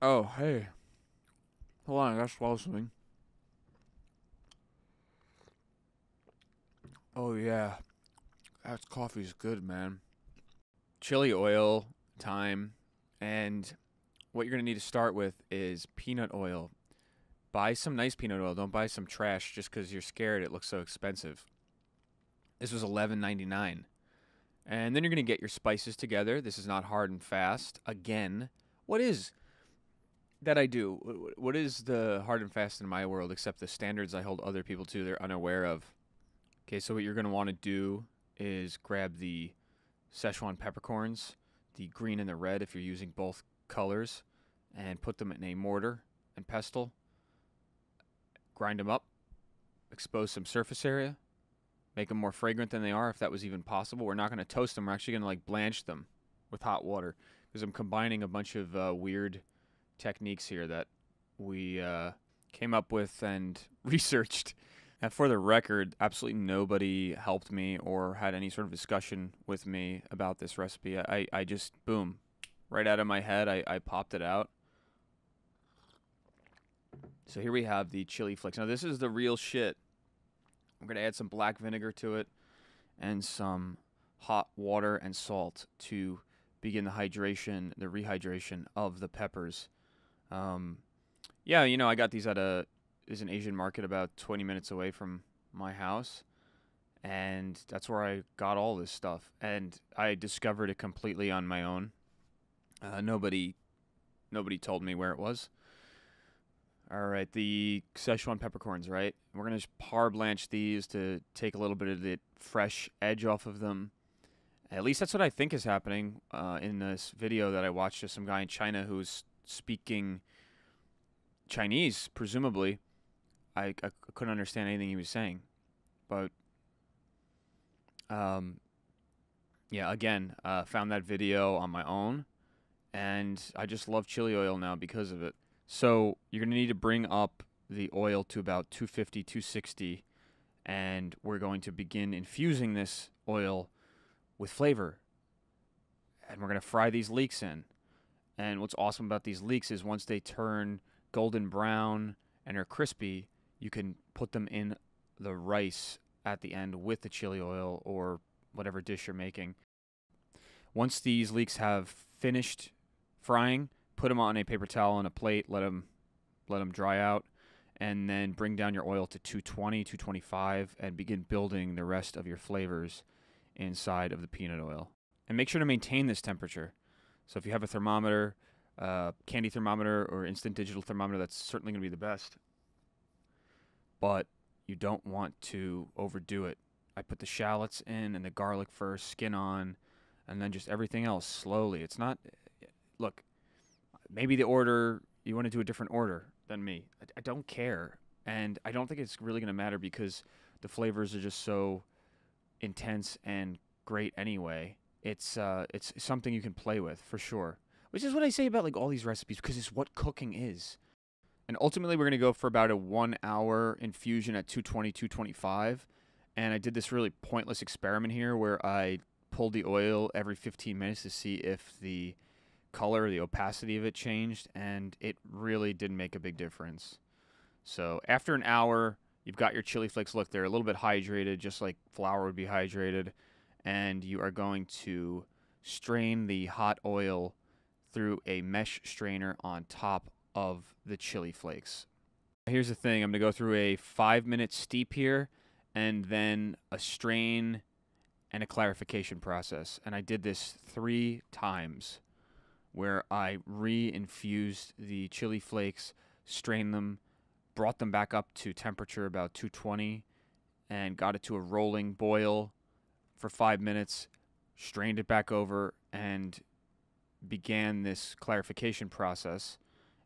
Oh, hey. Hold on, I gotta swallow something. Oh, yeah. That coffee's good, man. Chili oil, thyme, and what you're gonna need to start with is peanut oil. Buy some nice peanut oil. Don't buy some trash just because you're scared it looks so expensive. This was $11.99. And then you're going to get your spices together. This is not hard and fast. Again, what is that I do? What is the hard and fast in my world except the standards I hold other people to they're unaware of? Okay, so what you're going to want to do is grab the Sichuan Peppercorns, the green and the red if you're using both colors, and put them in a mortar and pestle. Grind them up, expose some surface area, make them more fragrant than they are if that was even possible. We're not going to toast them. We're actually going to blanch them with hot water because I'm combining a bunch of weird techniques here that we came up with and researched. And for the record, absolutely nobody helped me or had any sort of discussion with me about this recipe. I just, boom, right out of my head, I popped it out. So here we have the chili flakes. Now this is the real shit. I'm going to add some black vinegar to it and some hot water and salt to begin the rehydration of the peppers. Yeah, I got these at an Asian market about 20 minutes away from my house, and that's where I got all this stuff. And I discovered it completely on my own. Nobody told me where it was. All right, the Sichuan peppercorns, right? We're going to just par blanch these to take a little bit of the fresh edge off of them. At least that's what I think is happening in this video that I watched of some guy in China who's speaking Chinese, presumably. I couldn't understand anything he was saying. But, yeah, again, found that video on my own. And I just love chili oil now because of it. So you're going to need to bring up the oil to about 250, 260, and we're going to begin infusing this oil with flavor. And we're going to fry these leeks in. And what's awesome about these leeks is once they turn golden brown and are crispy, you can put them in the rice at the end with the chili oil or whatever dish you're making. Once these leeks have finished frying, put them on a paper towel on a plate, let them dry out, and then bring down your oil to 220, 225, and begin building the rest of your flavors inside of the peanut oil. And make sure to maintain this temperature. So if you have a thermometer, candy thermometer, or instant digital thermometer, that's certainly going to be the best. But you don't want to overdo it. I put the shallots in and the garlic first, skin on, and then just everything else slowly. It's not... Look, maybe the order, you want to do a different order than me. I don't care. And I don't think it's really going to matter because the flavors are just so intense and great anyway. It's something you can play with for sure. Which is what I say about all these recipes because it's what cooking is. And ultimately we're going to go for about a 1 hour infusion at 220, 225. And I did this really pointless experiment here where I pulled the oil every 15 minutes to see if the color, the opacity of it changed, and it really didn't make a big difference. So after an hour, you've got your chili flakes. Look, they're a little bit hydrated, just like flour would be hydrated, and you are going to strain the hot oil through a mesh strainer on top of the chili flakes. Here's the thing. I'm going to go through a 5-minute steep here, and then a strain and a clarification process. And I did this 3 times, where I re-infused the chili flakes, strained them, brought them back up to temperature about 220, and got it to a rolling boil for 5 minutes, strained it back over, and began this clarification process.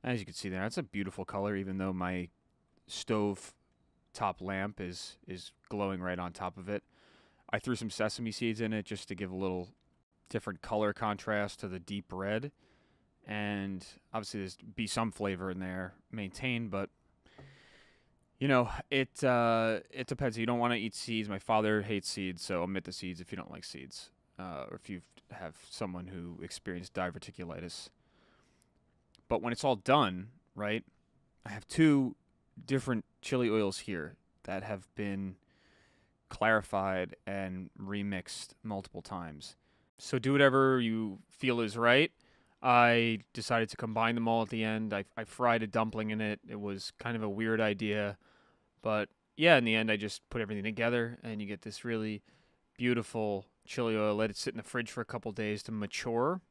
As you can see there, that's a beautiful color, even though my stove top lamp is glowing right on top of it. I threw some sesame seeds in it just to give a little different color contrast to the deep red, and obviously there's be some flavor in there maintained, but it depends. You don't want to eat seeds. My father hates seeds, so omit the seeds if you don't like seeds, or if you have someone who experienced diverticulitis. But when it's all done, right, I have 2 different chili oils here that have been clarified and remixed multiple times. So do whatever you feel is right. I decided to combine them all at the end. I fried a dumpling in it. It was kind of a weird idea. But yeah, in the end, I just put everything together, and you get this really beautiful chili oil. Let it sit in the fridge for a couple days to mature.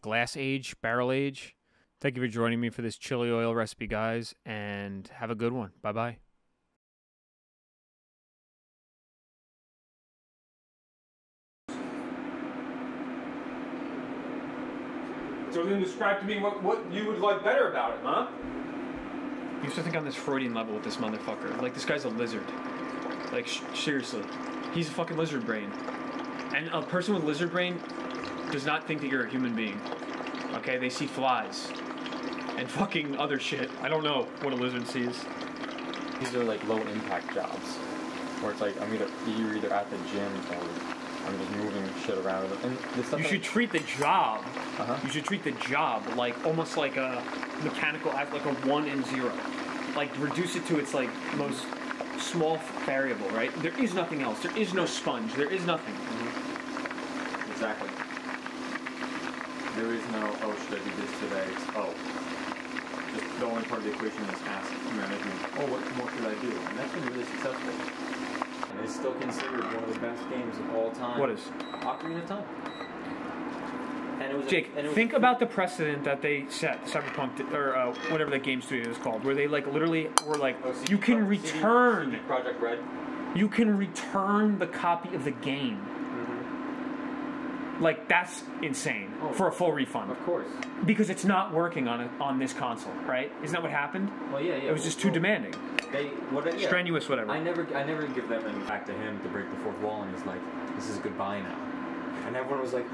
Glass age, barrel age. Thank you for joining me for this chili oil recipe, guys, and have a good one. Bye-bye. So then describe to me what you would like better about it, huh? You have to think on this Freudian level with this motherfucker. Like, this guy's a lizard. Like, seriously. He's a fucking lizard brain. And a person with lizard brain does not think that you're a human being. Okay? They see flies. And fucking other shit. I don't know what a lizard sees. These are like low impact jobs. Where it's like, you're either at the gym or I'm just moving shit around. And this stuff You should treat the job. Uh-huh. You should treat the job like almost like a mechanical act, like a 1 and 0. Like reduce it to its like most small variable, right? There is nothing else. There is no sponge. There is nothing. Mm-hmm. Exactly. There is no, oh, should I do this today? It's, oh. Just the only part of the equation is task management. Oh, what more could I do? And that's been really successful. And it's still considered one of the best games of all time. What is? Ocarina of Time. And it was Jake, think about the precedent that they set, Cyberpunk, or whatever that game studio is called, where they like literally were like, you can return. CD Projekt Red. You can return the copy of the game. Like, that's insane for a full refund. Of course. Because it's not working on this console, right? Isn't that what happened? Well, yeah. It was just too demanding. Strenuous, whatever. I never give them any back to him to break the fourth wall, and he's like, this is goodbye now. And everyone was like,